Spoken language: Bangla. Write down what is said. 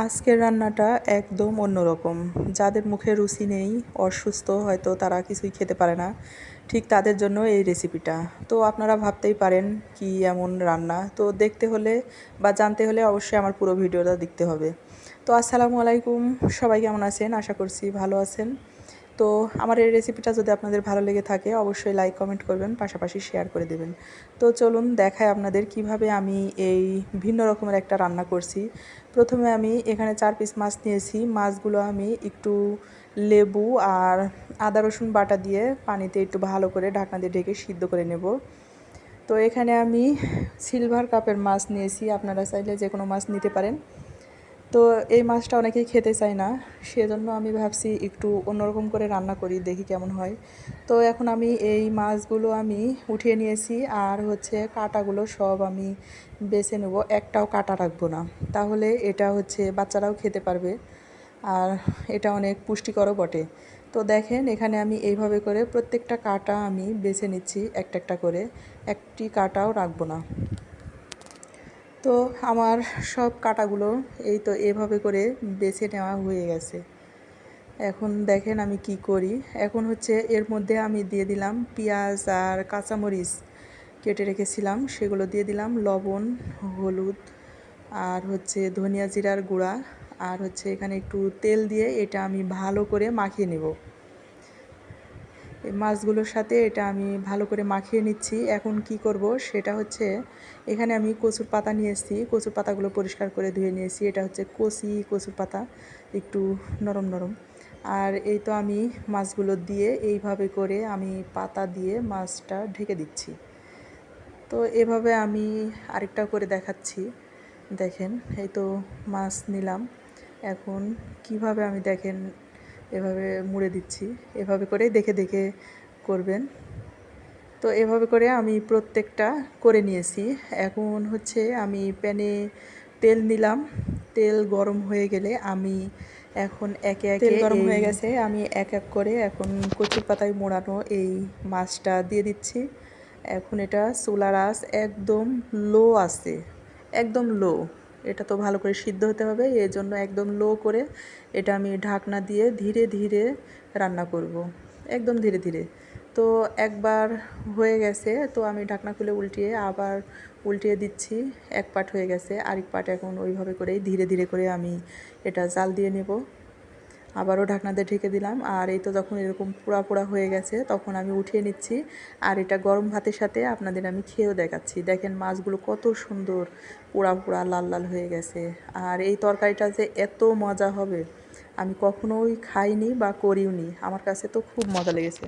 আজকের রান্নাটা একদম অন্যরকম। যাদের মুখে রুচি নেই, অসুস্থ হয়তো তারা কিছুই খেতে পারে না, ঠিক তাদের জন্য এই রেসিপিটা। তো আপনারা ভাবতেই পারেন কি এমন রান্না। তো দেখতে হলে বা জানতে হলে অবশ্যই আমার পুরো ভিডিওটা দেখতে হবে। তো আসসালামু আলাইকুম, সবাই কেমন আছেন? আশা করছি ভালো আছেন। তো আমার এই রেসিপিটা যদি আপনাদের ভালো লেগে থাকে অবশ্যই লাইক কমেন্ট করবেন, পাশাপাশি শেয়ার করে দেবেন। তো চলুন দেখাই আপনাদের কিভাবে আমি এই ভিন্ন রকমের একটা রান্না করছি। প্রথমে আমি এখানে 4 পিস মাছ নিয়েছি। মাছগুলো আমি একটু লেবু আর আদা রসুন বাটা দিয়ে পানিতে একটু ভালো করে ঢাকনা দিয়ে ঢেকে সিদ্ধ করে নেব। তো এখানে আমি সিলভার কাপের মাছ নিয়েছি, আপনারা চাইলে যে কোনো মাছ নিতে পারেন। তো এই মাছটা অনেকেই খেতে চায় না, সেজন্য আমি ভাবছি একটু অন্যরকম করে রান্না করি, দেখি কেমন হয়। তো এখন আমি এই মাছগুলো আমি উঠিয়ে নিয়েছি, আর হচ্ছে কাঁটাগুলো সব আমি বেছে নেব, একটাও কাঁটা রাখবো না। তাহলে এটা হচ্ছে বাচ্চারাও খেতে পারবে, আর এটা অনেক পুষ্টিকরও বটে। তো দেখেন এখানে আমি এইভাবে করে প্রত্যেকটা কাঁটা আমি বেছে নিচ্ছি একটা একটা করে, একটি কাঁটাও রাখবো না। তো আমার সব কাঁটাগুলো এই তো এভাবে করে বেছে নেওয়া হয়ে গেছে। এখন দেখেন আমি কি করি। এখন হচ্ছে এর মধ্যে আমি দিয়ে দিলাম পেঁয়াজ আর কাঁচামরিচ কেটে রেখেছিলাম, সেগুলো দিয়ে দিলাম, লবণ, হলুদ, আর হচ্ছে ধনিয়া জিরার গুঁড়া, আর হচ্ছে এখানে একটু তেল দিয়ে এটা আমি ভালো করে মাখিয়ে নেব। এই মাছগুলোর সাথে এটা আমি ভালো করে মাখিয়ে নিচ্ছি। এখন কি করব সেটা হচ্ছে, এখানে আমি কচুর পাতা নিয়ে এসেছি, কচুর পাতাগুলো পরিষ্কার করে ধুয়ে নিয়েছি। এটা হচ্ছে কচি কচুর পাতা, একটু নরম নরম। আর এই তো আমি মাছগুলো দিয়ে এইভাবে করে আমি পাতা দিয়ে মাছটা ঢেকে দিচ্ছি। তো এভাবে আমি আরেকটা করে দেখাচ্ছি। দেখেন এই তো মাছ নিলাম, এখন কিভাবে আমি দেখেন এভাবে মুড়ে দিচ্ছি, এভাবে করে দেখে দেখে করবেন। তো এভাবে করে আমি প্রত্যেকটা করে নিয়েছি। এখন হচ্ছে আমি প্যানে তেল নিলাম, তেল গরম হয়ে গেলে আমি এখন একে একে তেল গরম হয়ে গেছে, আমি এক এক করে এখন কচুর পাতায় মোড়ানো এই মাছটা দিয়ে দিচ্ছি। এখন এটা চুলার আঁচ একদম লো আছে, একদম লো। এটা তো ভালো করে সিদ্ধ হতে হবে, এই জন্য একদম লো করে এটা আমি ঢাকনা দিয়ে ধীরে ধীরে রান্না করব, একদম ধীরে ধীরে। তো একবার হয়ে গেছে, তো আমি ঢাকনা খুলে উল্টিয়ে আবার উল্টিয়ে দিচ্ছি। এক পাট হয়ে গেছে, আরেক পাট এখন ওইভাবে করেই ধীরে ধীরে করে আমি এটা জাল দিয়ে নেব। আবারও ঢাকনা দিয়ে ঢেকে দিলাম, আর এই তো যখন এরকম পোড়া পোড়া হয়ে গেছে তখন আমি উঠিয়ে নিচ্ছি। আর এটা গরম ভাতের সাথে আপনাদের আমি খেয়েও দেখাচ্ছি। দেখেন মাছগুলো কত সুন্দর পোড়া পোড়া লাল লাল হয়ে গেছে। আর এই তরকারিটা যে এত মজা হবে আমি কখনোই খাইনি বা করিওনি, আমার কাছে তো খুব মজা লেগেছে।